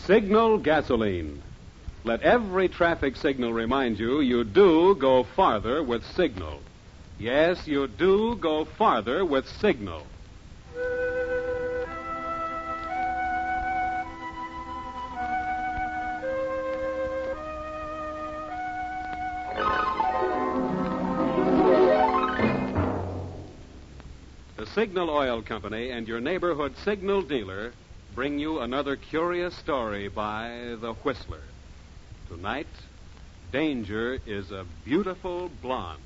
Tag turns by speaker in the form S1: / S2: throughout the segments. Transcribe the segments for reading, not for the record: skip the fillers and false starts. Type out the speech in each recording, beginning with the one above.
S1: Signal gasoline. Let every traffic signal remind you you do go farther with Signal. Yes, you do go farther with Signal. The Signal Oil Company and your neighborhood Signal dealer bring you another curious story by the Whistler. Tonight, Danger is a beautiful blonde.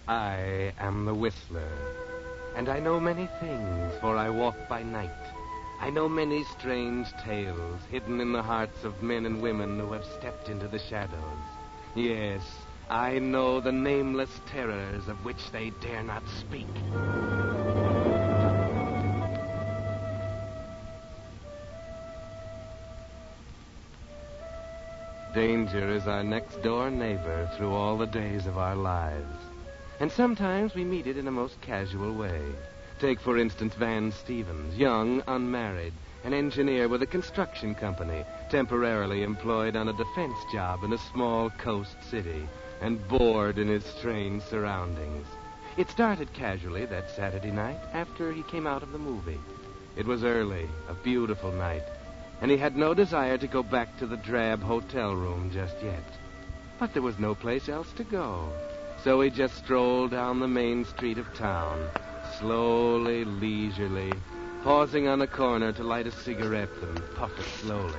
S2: I am the Whistler, and I know many things, for I walk by night. I know many strange tales hidden in the hearts of men and women who have stepped into the shadows. Yes, I know the nameless terrors of which they dare not speak. Danger is our next-door neighbor through all the days of our lives. And sometimes we meet it in a most casual way. Take, for instance, Van Stevens, young, unmarried, an engineer with a construction company, temporarily employed on a defense job in a small coast city, and bored in his strange surroundings. It started casually that Saturday night after he came out of the movie. It was early, a beautiful night, and he had no desire to go back to the drab hotel room just yet. But there was no place else to go, so he just strolled down the main street of town, slowly, leisurely, pausing on a corner to light a cigarette and puff it slowly.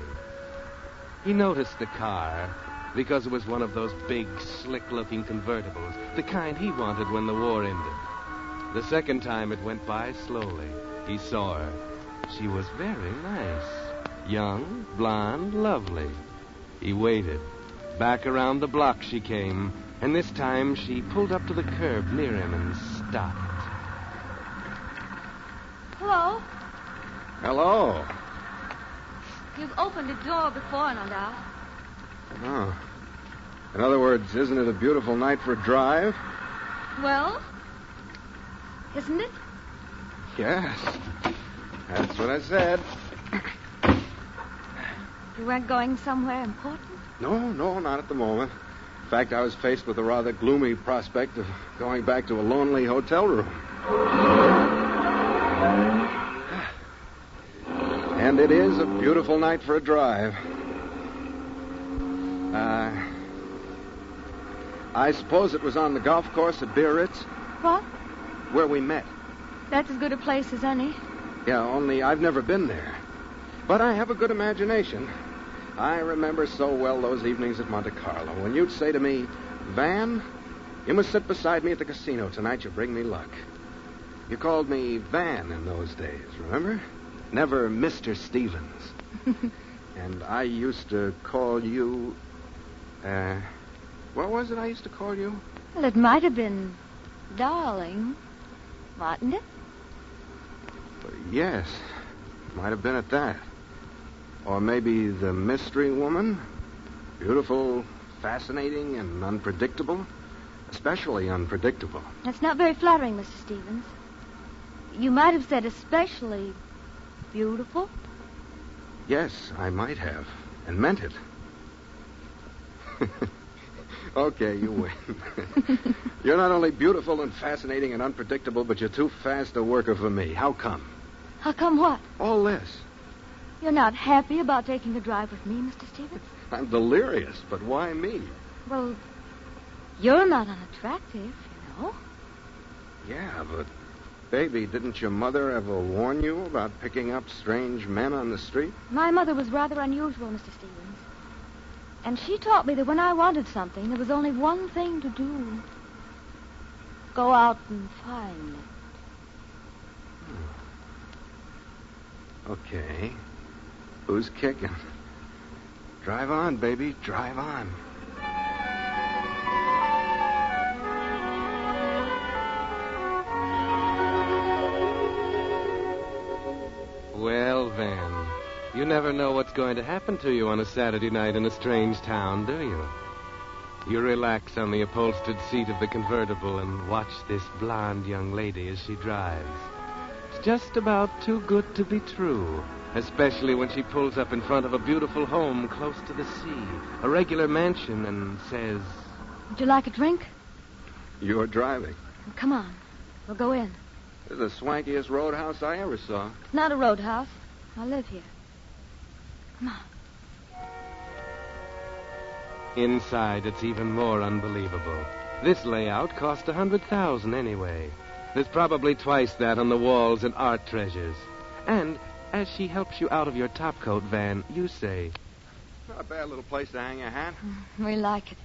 S2: He noticed the car because it was one of those big, slick-looking convertibles, the kind he wanted when the war ended. The second time it went by slowly, he saw her. She was very nice. Young, blonde, lovely. He waited. Back around the block she came, and this time she pulled up to the curb near him and stopped.
S3: Hello?
S4: Hello.
S3: You've opened the door before, no doubt.
S4: Oh. In other words, isn't it a beautiful night for a drive?
S3: Well, isn't it?
S4: Yes. That's what I said.
S3: You weren't going somewhere important?
S4: No, not at the moment. In fact, I was faced with a rather gloomy prospect of going back to a lonely hotel room. And it is a beautiful night for a drive. I suppose it was on the golf course at Biarritz?
S3: What?
S4: Where we met.
S3: That's as good a place as any.
S4: Yeah, only I've never been there. But I have a good imagination. I remember so well those evenings at Monte Carlo when you'd say to me, Van, you must sit beside me at the casino tonight. You'll bring me luck. You called me Van in those days, remember? Never Mr. Stevens. And I used to call you... what was it I used to call you?
S3: Well, it might have been darling, mightn't it?
S4: Yes, might have been at that. Or maybe the mystery woman. Beautiful, fascinating, and unpredictable. Especially unpredictable.
S3: That's not very flattering, Mr. Stevens. You might have said especially beautiful.
S4: Yes, I might have. And meant it. Okay, you win. You're not only beautiful and fascinating and unpredictable, but you're too fast a worker for me. How come?
S3: How come what?
S4: All this.
S3: You're not happy about taking a drive with me, Mr. Stevens?
S4: I'm delirious, but why me?
S3: Well, you're not unattractive, you know.
S4: Yeah, but, baby, didn't your mother ever warn you about picking up strange men on the street?
S3: My mother was rather unusual, Mr. Stevens. And she taught me that when I wanted something, there was only one thing to do. Go out and find it.
S4: Okay. Who's kicking? Drive on, baby. Drive on.
S2: Well, Van, You never know what's going to happen to you on a Saturday night in a strange town, do you? You relax on the upholstered seat of the convertible and watch this blonde young lady as she drives. It's just about too good to be true, especially when she pulls up in front of a beautiful home close to the sea, a regular mansion, and says,
S3: Would you like a drink?
S4: You're driving.
S3: Come on. We'll go in.
S4: This is the swankiest roadhouse I ever saw.
S3: It's not a roadhouse. I live here. Come on.
S2: Inside, it's even more unbelievable. This layout cost $100,000 anyway. There's probably twice that on the walls and art treasures. And as she helps you out of your topcoat van, you say,
S4: Not a bad little place to hang a hat.
S3: We like it.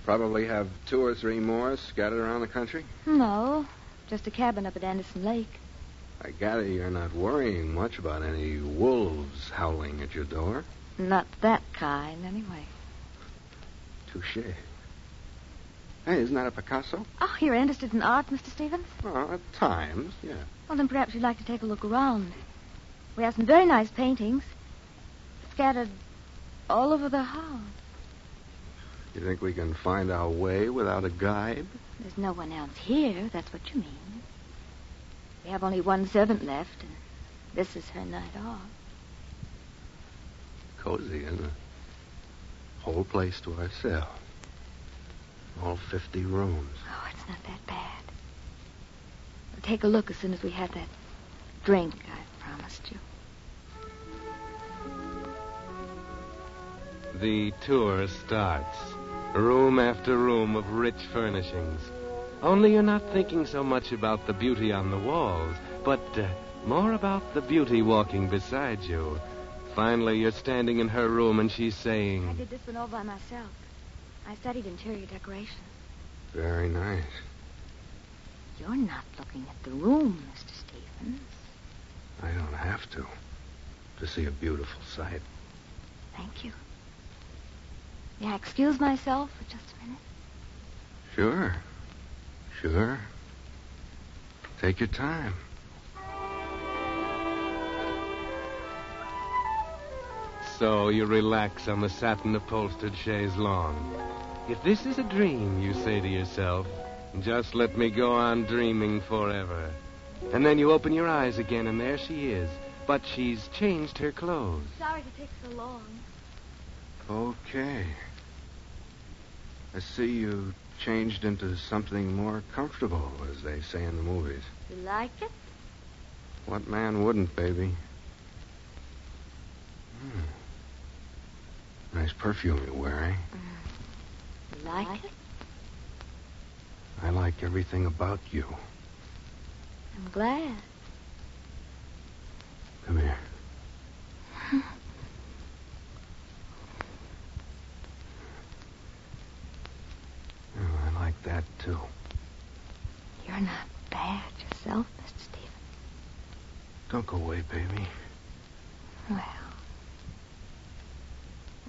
S4: Probably have 2 or 3 more scattered around the country.
S3: No, just a cabin up at Anderson Lake.
S4: I gather you're not worrying much about any wolves howling at your door.
S3: Not that kind, anyway.
S4: Touche. Hey, isn't that a Picasso?
S3: Oh, you're interested in art, Mr. Stevens?
S4: Oh, at times, yeah.
S3: Well, then perhaps you'd like to take a look around. We have some very nice paintings scattered all over the house.
S4: You think we can find our way without a guide?
S3: There's no one else here, that's what you mean. We have only one servant left, and this is her night off.
S4: Cozy, isn't it? Whole place to ourselves. All 50 rooms.
S3: Oh, it's not that bad. We'll take a look as soon as we have that drink I promised you.
S2: The tour starts. Room after room of rich furnishings. Only you're not thinking so much about the beauty on the walls, but more about the beauty walking beside you. Finally, you're standing in her room and she's saying,
S3: I did this one all by myself. I studied interior decoration.
S4: Very nice.
S3: You're not looking at the room, Mr. Stevens.
S4: I don't have to see a beautiful sight.
S3: Thank you. May I excuse myself for just a minute?
S4: Sure. Take your time.
S2: So you relax on the satin-upholstered chaise longue. If this is a dream, you say to yourself, just let me go on dreaming forever. And then you open your eyes again, and there she is. But she's changed her clothes.
S3: Sorry to take so long.
S4: Okay. I see you changed into something more comfortable, as they say in the movies.
S3: You like it?
S4: What man wouldn't, baby? Nice perfume you're wearing.
S3: You like it?
S4: I like everything about you.
S3: I'm glad.
S4: Come here. Oh, I like that, too.
S3: You're not bad yourself, Mr. Stevens.
S4: Don't go away, baby.
S3: Well,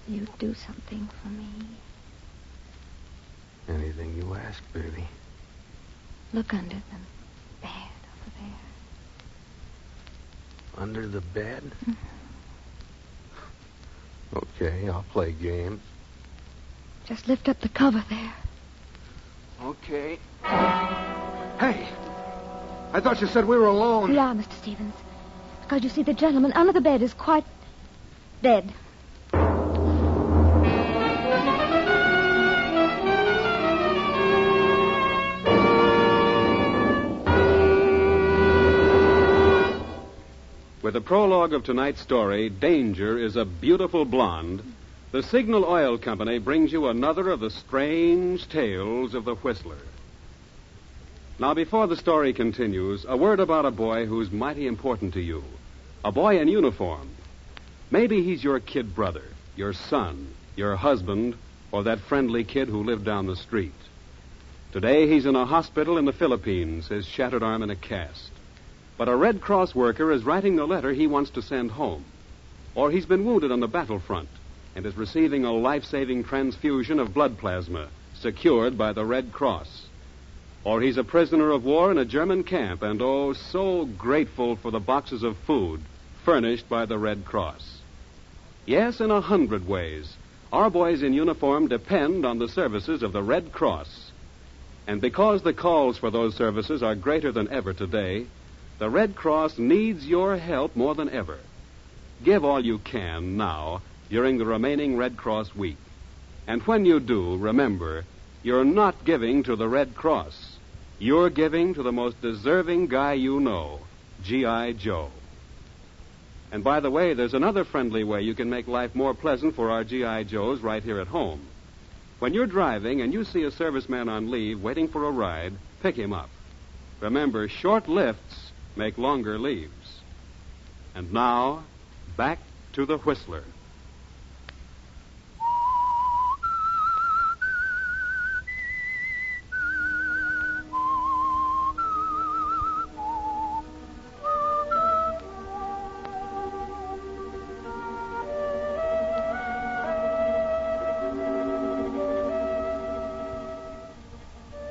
S3: you do something for me.
S4: Anything you ask, baby.
S3: Look under the bed over there.
S4: Under the bed?
S3: Mm-hmm.
S4: Okay, I'll play games.
S3: Just lift up the cover there.
S4: Okay. Hey! I thought you said we were alone.
S3: We are, Mr. Stevens. Because you see, the gentleman under the bed is quite dead.
S1: With the prologue of tonight's story, Danger is a Beautiful Blonde, the Signal Oil Company brings you another of the strange tales of the Whistler. Now, before the story continues, a word about a boy who's mighty important to you. A boy in uniform. Maybe he's your kid brother, your son, your husband, or that friendly kid who lived down the street. Today, he's in a hospital in the Philippines, his shattered arm in a cast. But a Red Cross worker is writing the letter he wants to send home. Or he's been wounded on the battlefront and is receiving a life-saving transfusion of blood plasma secured by the Red Cross. Or he's a prisoner of war in a German camp and, oh, so grateful for the boxes of food furnished by the Red Cross. Yes, in 100 ways. Our boys in uniform depend on the services of the Red Cross. And because the calls for those services are greater than ever today, the Red Cross needs your help more than ever. Give all you can now during the remaining Red Cross week. And when you do, remember, you're not giving to the Red Cross. You're giving to the most deserving guy you know, G.I. Joe. And by the way, there's another friendly way you can make life more pleasant for our G.I. Joes right here at home. When you're driving and you see a serviceman on leave waiting for a ride, pick him up. Remember, short lifts make longer leaves. And now, back to the Whistler.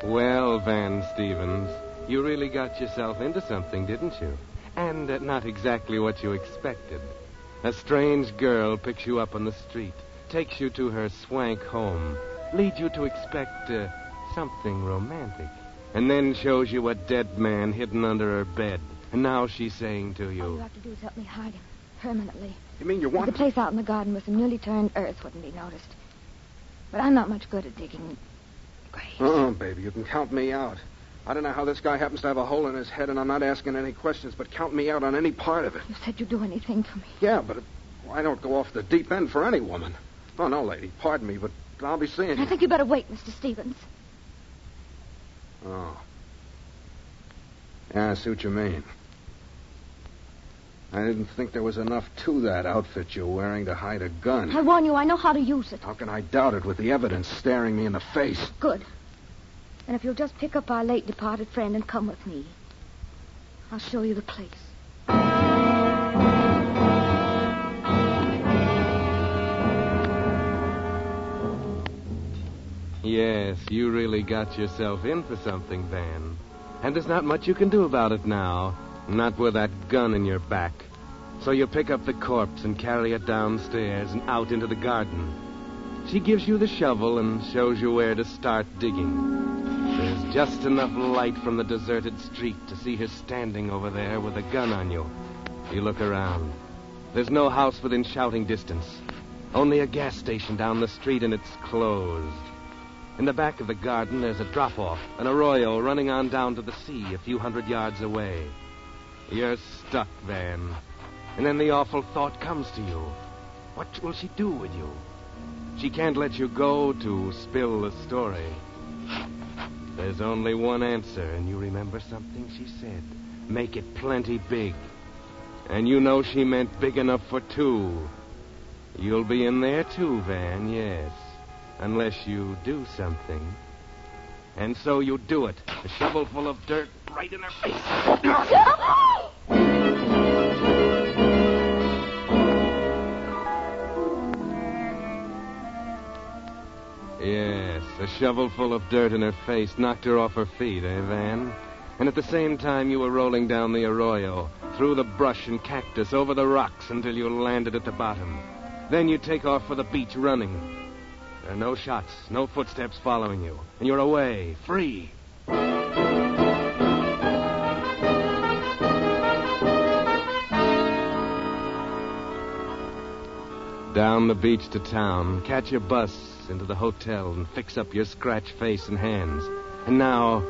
S2: Well, Van Stevens, you really got yourself into something, didn't you? And not exactly what you expected. A strange girl picks you up on the street, takes you to her swank home, leads you to expect something romantic, and then shows you a dead man hidden under her bed. And now she's saying to you...
S3: All you have to do is help me hide him permanently.
S4: You mean you want...
S3: The place out in the garden with some newly turned earth wouldn't be noticed. But I'm not much good at digging graves.
S4: Oh, baby, you can count me out. I don't know how this guy happens to have a hole in his head, and I'm not asking any questions, but count me out on any part of it.
S3: You said you'd do anything for me.
S4: Yeah, but I don't go off the deep end for any woman. Oh, no, lady, pardon me, but I'll be seeing you.
S3: I think you better wait, Mr. Stevens.
S4: Oh. Yeah, I see what you mean. I didn't think there was enough to that outfit you're wearing to hide a gun.
S3: I warn you, I know how to use it.
S4: How can I doubt it with the evidence staring me in the face?
S3: Good. And if you'll just pick up our late departed friend and come with me, I'll show you the place.
S2: Yes, you really got yourself in for something, Van. And there's not much you can do about it now. Not with that gun in your back. So you pick up the corpse and carry it downstairs and out into the garden. She gives you the shovel and shows you where to start digging. There's just enough light from the deserted street to see her standing over there with a gun on you. You look around. There's no house within shouting distance. Only a gas station down the street, and it's closed. In the back of the garden, there's a drop-off, an arroyo running on down to the sea a few hundred yards away. You're stuck, Van. And then the awful thought comes to you. What will she do with you? She can't let you go to spill the story. There's only one answer, and you remember something she said. Make it plenty big. And you know she meant big enough for two. You'll be in there too, Van, yes. Unless you do something. And so you do it. A shovel full of dirt right in her face. Yes, a shovel full of dirt in her face knocked her off her feet, eh, Van? And at the same time you were rolling down the arroyo, through the brush and cactus, over the rocks until you landed at the bottom. Then you take off for the beach running. There are no shots, no footsteps following you. And you're away, free. Down the beach to town, catch your bus into the hotel and fix up your scratched face and hands. And now,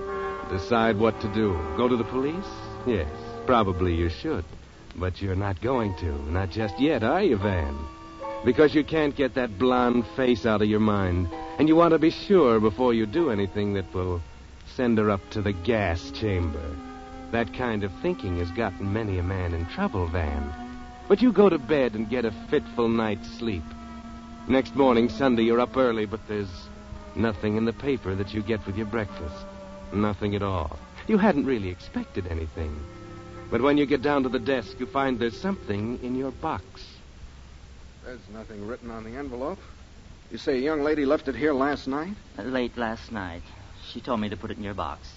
S2: decide what to do. Go to the police? Yes, probably you should. But you're not going to. Not just yet, are you, Van? Because you can't get that blonde face out of your mind. And you want to be sure before you do anything that will send her up to the gas chamber. That kind of thinking has gotten many a man in trouble, Van. But you go to bed and get a fitful night's sleep. Next morning, Sunday, you're up early, but there's nothing in the paper that you get with your breakfast. Nothing at all. You hadn't really expected anything. But when you get down to the desk, you find there's something in your box.
S4: There's nothing written on the envelope. You say a young lady left it here last night?
S5: Late last night. She told me to put it in your box.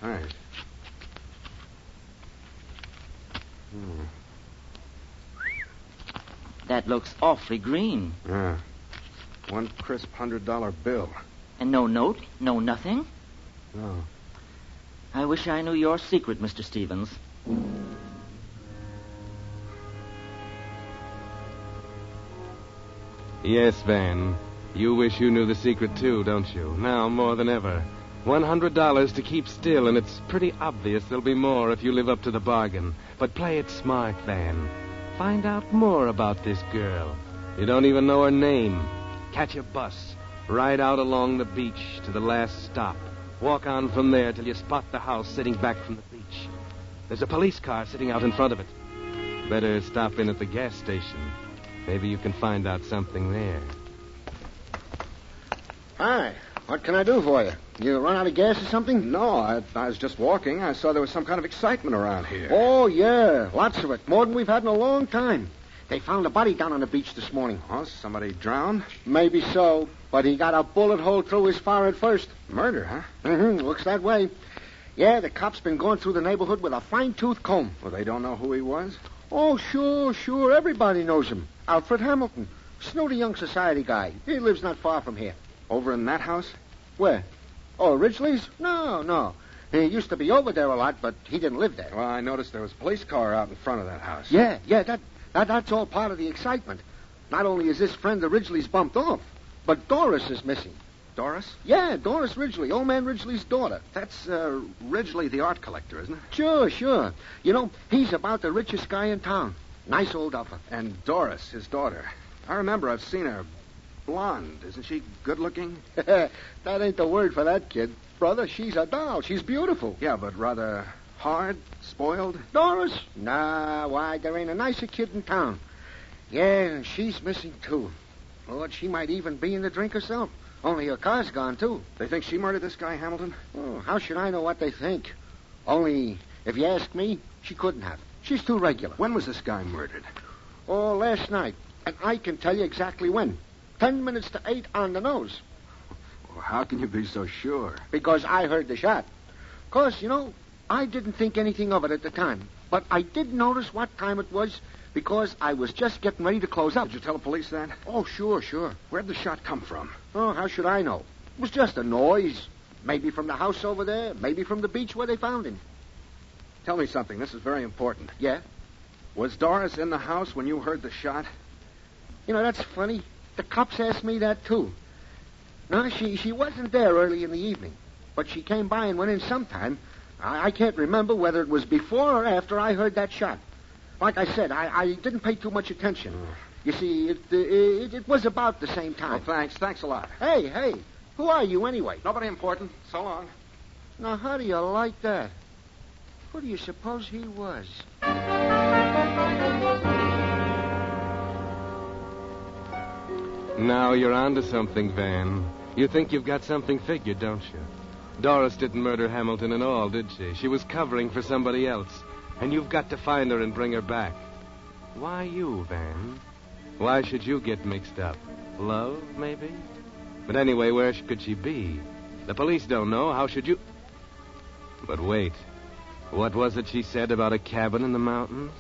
S4: All right.
S5: That looks awfully green.
S4: Yeah. One crisp $100 bill.
S5: And no note? No nothing?
S4: No.
S5: I wish I knew your secret, Mr. Stevens.
S2: Yes, Van. You wish you knew the secret, too, don't you? Now, more than ever. $100 to keep still, and it's pretty obvious there'll be more if you live up to the bargain. But play it smart, Van. Find out more about this girl. You don't even know her name. Catch a bus. Ride out along the beach to the last stop. Walk on from there till you spot the house sitting back from the beach. There's a police car sitting out in front of it. Better stop in at the gas station. Maybe you can find out something there.
S6: Hi. What can I do for you? You run out of gas or something?
S4: No, I was just walking. I saw there was some kind of excitement around here.
S6: Oh, yeah. Lots of it. More than we've had in a long time. They found a body down on the beach this morning.
S4: Oh, somebody drowned?
S6: Maybe so. But he got a bullet hole through his forehead first.
S4: Murder, huh?
S6: Mm-hmm. Looks that way. Yeah, the cops been going through the neighborhood with a fine-tooth comb.
S4: Well, they don't know who he was?
S6: Oh, sure. Everybody knows him. Alfred Hamilton. Snooty young society guy. He lives not far from here.
S4: Over in that house?
S6: Where? Oh, Ridgely's? No. He used to be over there a lot, but he didn't live there.
S4: Well, I noticed there was a police car out in front of that house.
S6: Yeah, that's all part of the excitement. Not only is this friend of Ridgely's bumped off, but Doris is missing.
S4: Doris?
S6: Yeah, Doris Ridgely, old man Ridgely's daughter.
S4: That's Ridgely, the art collector, isn't it?
S6: Sure. You know, he's about the richest guy in town. Nice old upper.
S4: And Doris, his daughter. I remember I've seen her. Blonde. Isn't she good-looking?
S6: That ain't the word for that kid. Brother, she's a doll. She's beautiful.
S4: Yeah, but rather hard, spoiled.
S6: Doris? Nah, why, there ain't a nicer kid in town. Yeah, she's missing, too. Lord, she might even be in the drink herself. Only her car's gone, too.
S4: They think she murdered this guy, Hamilton?
S6: Oh, how should I know what they think? Only, if you ask me, she couldn't have. She's too regular.
S4: When was this guy murdered?
S6: Oh, last night. And I can tell you exactly when. 10 minutes to 8 on the nose.
S4: Well, how can you be so sure?
S6: Because I heard the shot. 'Cause, you know, I didn't think anything of it at the time. But I did notice what time it was because I was just getting ready to close up.
S4: Did you tell the police that?
S6: Oh, sure.
S4: Where'd the shot come from?
S6: Oh, how should I know? It was just a noise. Maybe from the house over there. Maybe from the beach where they found him.
S4: Tell me something. This is very important.
S6: Yeah?
S4: Was Doris in the house when you heard the shot?
S6: You know, that's funny. The cops asked me that, too. No, she wasn't there early in the evening. But she came by and went in sometime. I can't remember whether it was before or after I heard that shot. Like I said, I didn't pay too much attention. You see, it was about the same time.
S4: Oh, thanks. Thanks a lot.
S6: Hey, who are you anyway?
S4: Nobody important. So long.
S6: Now, how do you like that? Who do you suppose he was?
S2: Now you're onto something, Van. You think you've got something figured, don't you? Doris didn't murder Hamilton at all, did she? She was covering for somebody else. And you've got to find her and bring her back. Why you, Van? Why should you get mixed up? Love, maybe? But anyway, where could she be? The police don't know. How should you... But wait. What was it she said about a cabin in the mountains?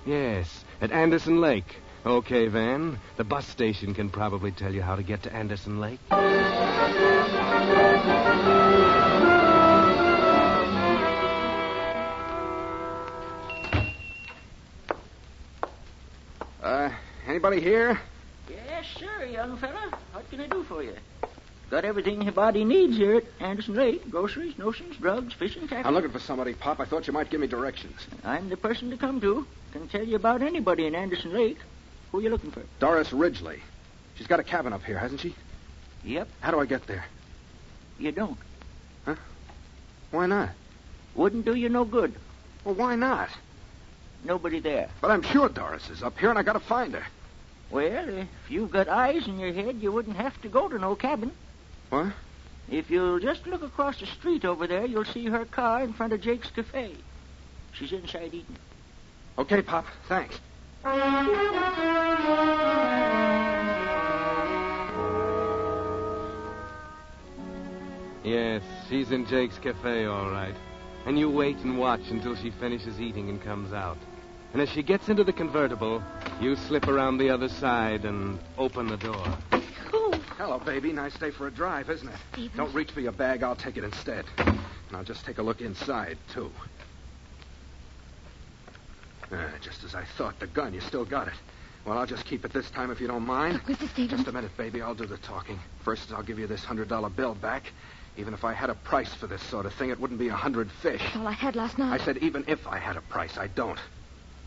S2: Yes, at Anderson Lake. Okay, Van. The bus station can probably tell you how to get to Anderson Lake.
S4: Anybody here?
S5: Yes, sir, young fella. What can I do for you? Got everything your body needs here at Anderson Lake. Groceries, notions, drugs, fishing, tackle.
S4: I'm looking for somebody, Pop. I thought you might give me directions.
S5: I'm the person to come to. Can tell you about anybody in Anderson Lake. Who are you looking for?
S4: Doris Ridgely. She's got a cabin up here, hasn't she?
S5: Yep.
S4: How do I get there?
S5: You don't.
S4: Huh? Why not?
S5: Wouldn't do you no good.
S4: Well, why not?
S5: Nobody there.
S4: But I'm sure Doris is up here, and I gotta find her.
S5: Well, if you've got eyes in your head, you wouldn't have to go to no cabin.
S4: What?
S5: If you'll just look across the street over there, you'll see her car in front of Jake's Cafe. She's inside eating.
S4: Okay, Pop. Thanks.
S2: Yes, she's in Jake's Cafe, all right. And you wait and watch until she finishes eating and comes out. And as she gets into the convertible, You slip around the other side and open the door.
S3: Oh,
S4: Hello, baby. Nice day for a drive, isn't it?
S3: Stevens.
S4: Don't reach for your bag. I'll take it instead. And I'll just take a look inside, too. Just as I thought. The gun, you still got it. Well, I'll just keep it this time if you don't mind.
S3: Look, Mr. Stevens.
S4: Just a minute, baby. I'll do the talking. First, I'll give you this $100 bill back. Even if I had a price for this sort of thing, it wouldn't be 100 fish.
S3: That's all I had last night.
S4: I said even if I had a price. I don't.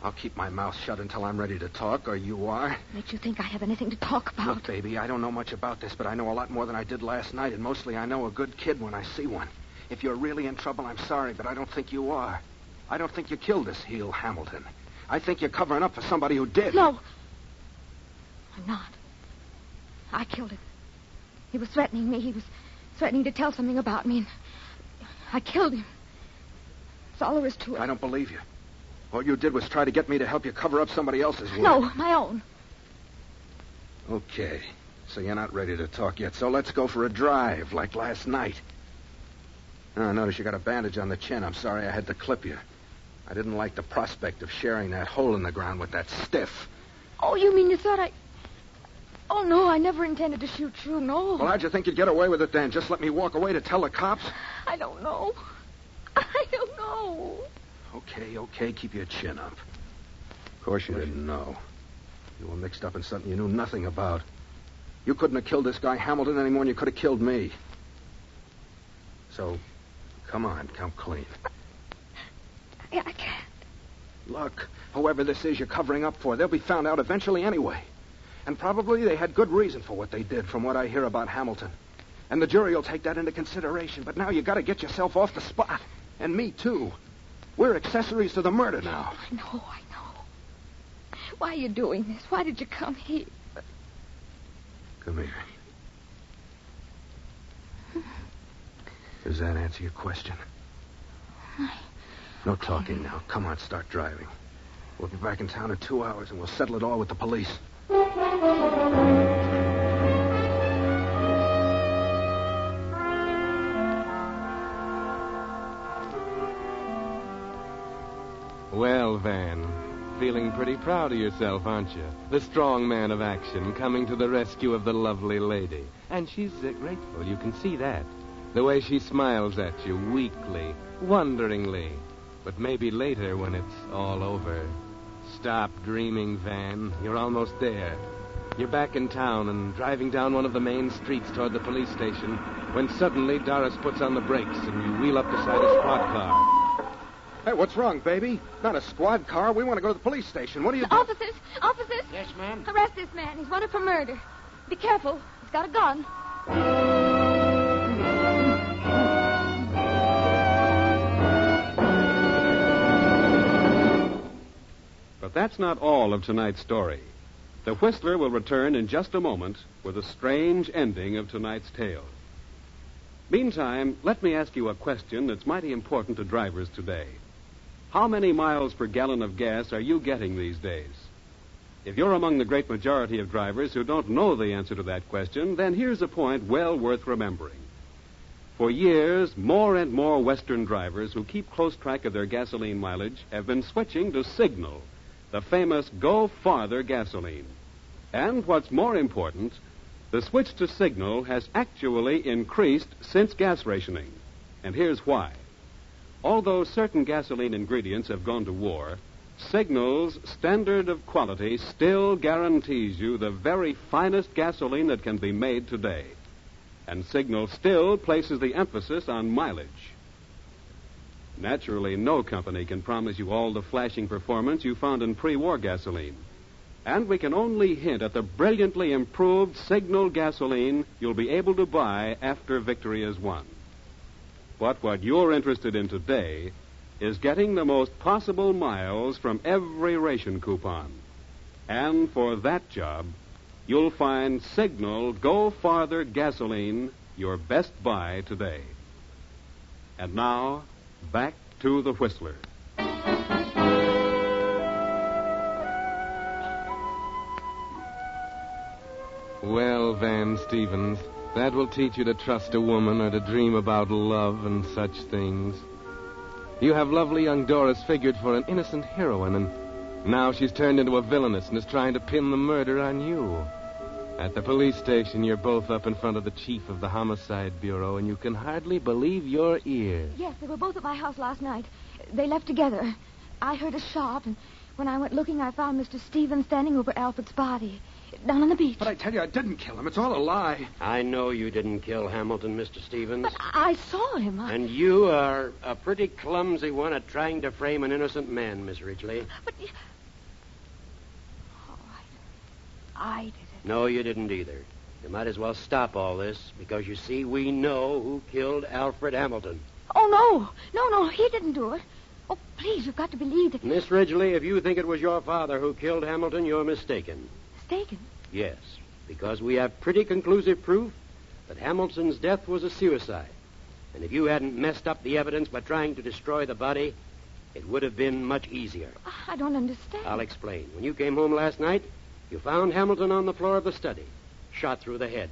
S4: I'll keep my mouth shut until I'm ready to talk, or you are.
S3: Makes you think I have anything to talk about.
S4: Look, baby, I don't know much about this, but I know a lot more than I did last night, and mostly I know a good kid when I see one. If you're really in trouble, I'm sorry, but I don't think you are. I don't think you killed this heel Hamilton. I think you're covering up for somebody who did.
S3: No. I'm not. I killed him. He was threatening me. He was threatening to tell something about me, and I killed him. That's all there is to it.
S4: I don't believe you. All you did was try to get me to help you cover up somebody else's work.
S3: No, my own.
S4: Okay. So you're not ready to talk yet, so let's go for a drive, like last night. Oh, notice you got a bandage on the chin. I'm sorry I had to clip you. I didn't like the prospect of sharing that hole in the ground with that stiff.
S3: Oh, you mean you thought I... Oh, no, I never intended to shoot you, no.
S4: Well, how'd you think you'd get away with it then? Just let me walk away to tell the cops?
S3: I don't know. I don't know.
S4: Okay, keep your chin up. Of course you didn't know. You were mixed up in something you knew nothing about. You couldn't have killed this guy Hamilton any more than you could have killed me. So, come on, come clean.
S3: I can't.
S4: Look, whoever this is you're covering up for, they'll be found out eventually anyway. And probably they had good reason for what they did, from what I hear about Hamilton. And the jury will take that into consideration. But now you got to get yourself off the spot. And me, too. We're accessories to the murder now.
S3: I know. Why are you doing this? Why did you come here?
S4: Come here. Does that answer your question? No talking now. Come on, start driving. We'll be back in town in 2 hours, and we'll settle it all with the police.
S2: Well, Van, feeling pretty proud of yourself, aren't you? The strong man of action coming to the rescue of the lovely lady. And she's grateful, you can see that. The way she smiles at you, weakly, wonderingly. But maybe later when it's all over. Stop dreaming, Van. You're almost there. You're back in town and driving down one of the main streets toward the police station when suddenly Doris puts on the brakes and you wheel up beside a squad car.
S4: Hey, what's wrong, baby? Not a squad car. We want to go to the police station. What are you doing?
S3: Officers!
S6: Yes, ma'am?
S3: Arrest this man. He's wanted for murder. Be careful. He's got a gun.
S1: But that's not all of tonight's story. The Whistler will return in just a moment with a strange ending of tonight's tale. Meantime, let me ask you a question that's mighty important to drivers today. How many miles per gallon of gas are you getting these days? If you're among the great majority of drivers who don't know the answer to that question, then here's a point well worth remembering. For years, more and more Western drivers who keep close track of their gasoline mileage have been switching to Signal, the famous Go Farther gasoline. And what's more important, the switch to Signal has actually increased since gas rationing. And here's why. Although certain gasoline ingredients have gone to war, Signal's standard of quality still guarantees you the very finest gasoline that can be made today. And Signal still places the emphasis on mileage. Naturally, no company can promise you all the flashing performance you found in pre-war gasoline. And we can only hint at the brilliantly improved Signal gasoline you'll be able to buy after victory is won. But what you're interested in today is getting the most possible miles from every ration coupon. And for that job, you'll find Signal Go Farther gasoline your best buy today. And now, back to the Whistler.
S2: Well, Van Stevens, that will teach you to trust a woman or to dream about love and such things. You have lovely young Doris figured for an innocent heroine, and Now she's turned into a villainess and is trying to pin the murder on you. At the police station, you're both up in front of the chief of the Homicide Bureau, and you can hardly believe your ears.
S3: Yes, they were both at my house last night. They left together. I heard a shot, and when I went looking, I found Mr. Stevens standing over Alfred's body down on the beach.
S4: But I tell you, I didn't kill him. It's all a lie.
S7: I know you didn't kill Hamilton, Mr. Stevens.
S3: But I saw him.
S7: And you are a pretty clumsy one at trying to frame an innocent man, Miss Ridgely.
S3: But... Oh, I did it.
S7: No, you didn't either. You might as well stop all this, because you see, we know who killed Alfred Hamilton.
S3: Oh, no. No, he didn't do it. Oh, please, you've got to believe that...
S7: Miss Ridgely, if you think it was your father who killed Hamilton, you're mistaken.
S3: Mistaken?
S7: Yes, because we have pretty conclusive proof that Hamilton's death was a suicide. And if you hadn't messed up the evidence by trying to destroy the body, it would have been much easier.
S3: I don't understand.
S7: I'll explain. When you came home last night, you found Hamilton on the floor of the study, shot through the head,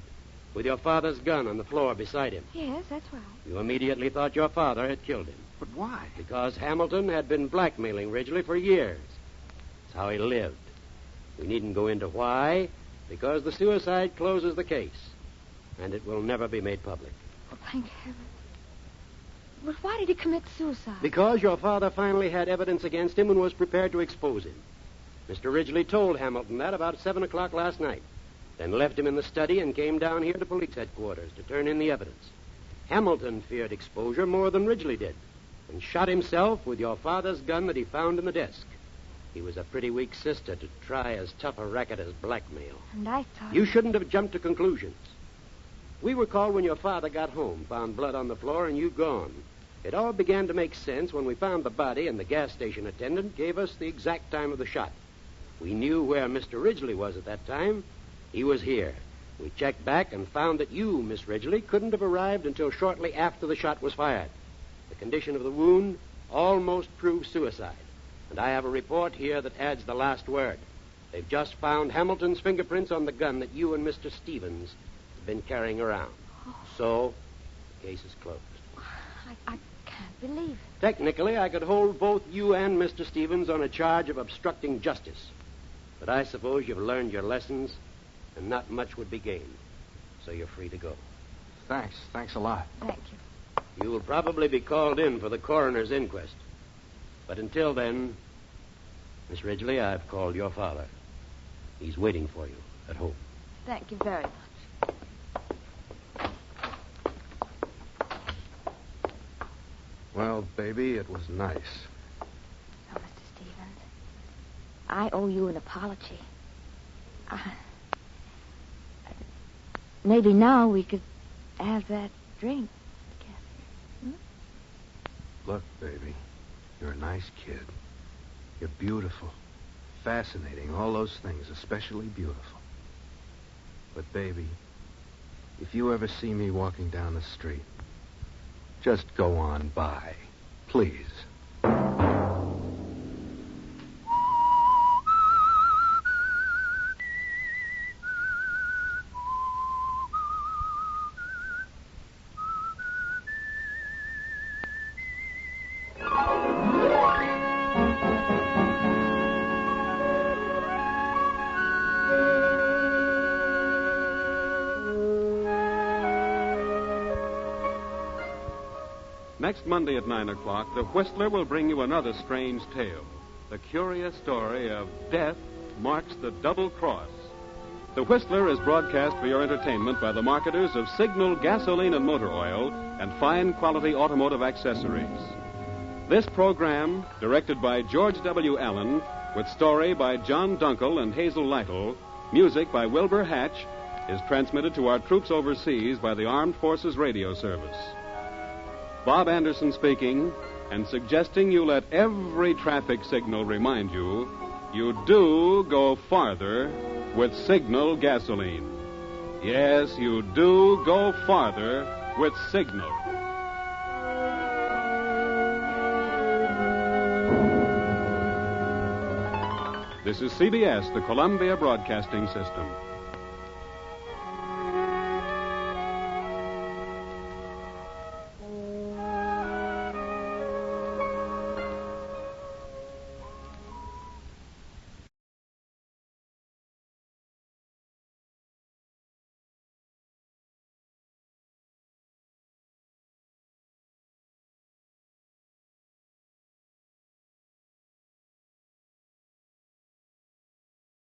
S7: with your father's gun on the floor beside him.
S3: Yes, that's right.
S7: You immediately thought your father had killed him.
S4: But why?
S7: Because Hamilton had been blackmailing Ridgely for years. That's how he lived. We needn't go into why, because the suicide closes the case, and it will never be made public.
S3: Oh, thank heaven. But why did he commit suicide?
S7: Because your father finally had evidence against him and was prepared to expose him. Mr. Ridgely told Hamilton that about 7 o'clock last night, then left him in the study and came down here to police headquarters to turn in the evidence. Hamilton feared exposure more than Ridgely did, and shot himself with your father's gun that he found in the desk. He was a pretty weak sister to try as tough a racket as blackmail.
S3: And I thought...
S7: You shouldn't have jumped to conclusions. We were called when your father got home, found blood on the floor, and you'd gone. It all began to make sense when we found the body, and the gas station attendant gave us the exact time of the shot. We knew where Mr. Ridgely was at that time. He was here. We checked back and found that you, Miss Ridgely, couldn't have arrived until shortly after the shot was fired. The condition of the wound almost proved suicide. And I have a report here that adds the last word. They've just found Hamilton's fingerprints on the gun that you and Mr. Stevens have been carrying around. So, the case is closed.
S3: I can't believe it.
S7: Technically, I could hold both you and Mr. Stevens on a charge of obstructing justice. But I suppose you've learned your lessons, and not much would be gained. So you're free to go.
S4: Thanks a lot.
S3: Thank you.
S7: You will probably be called in for the coroner's inquest. But until then, Miss Ridgely, I've called your father. He's waiting for you at home.
S3: Thank you very much.
S4: Well, baby, it was nice.
S3: Oh, Mr. Stevens, I owe you an apology. Maybe now we could have that drink together.
S4: Look, baby, you're a nice kid. You're beautiful, fascinating, all those things, especially beautiful. But, baby, if you ever see me walking down the street, just go on by, please.
S1: Next Monday at 9 o'clock, the Whistler will bring you another strange tale. The curious story of death marks the double cross. The Whistler is broadcast for your entertainment by the marketers of Signal gasoline and motor oil and fine quality automotive accessories. This program, directed by George W. Allen, with story by John Dunkel and Hazel Lytle, music by Wilbur Hatch, is transmitted to our troops overseas by the Armed Forces Radio Service. Bob Anderson speaking, and suggesting you let every traffic signal remind you, you do go farther with Signal gasoline. Yes, you do go farther with Signal. This is CBS, the Columbia Broadcasting System.